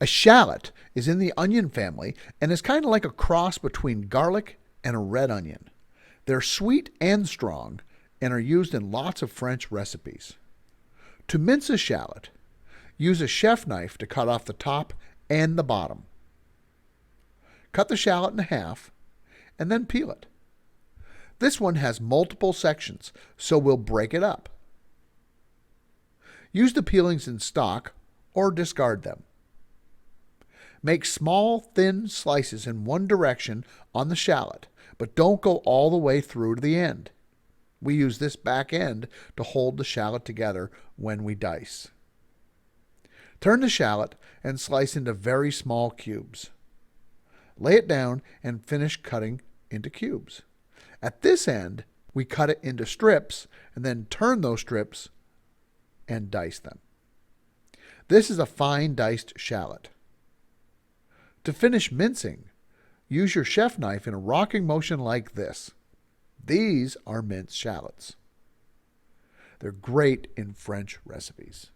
A shallot is in the onion family and is kind of like a cross between garlic and a red onion. They're sweet and strong and are used in lots of French recipes. To mince a shallot, use a chef knife to cut off the top and the bottom. Cut the shallot in half and then peel it. This one has multiple sections, so we'll break it up. Use the peelings in stock or discard them. Make small, thin slices in one direction on the shallot, but don't go all the way through to the end. We use this back end to hold the shallot together when we dice. Turn the shallot and slice into very small cubes. Lay it down and finish cutting into cubes. At this end, we cut it into strips and then turn those strips and dice them. This is a fine diced shallot. To finish mincing, use your chef knife in a rocking motion like this. These are minced shallots. They're great in French recipes.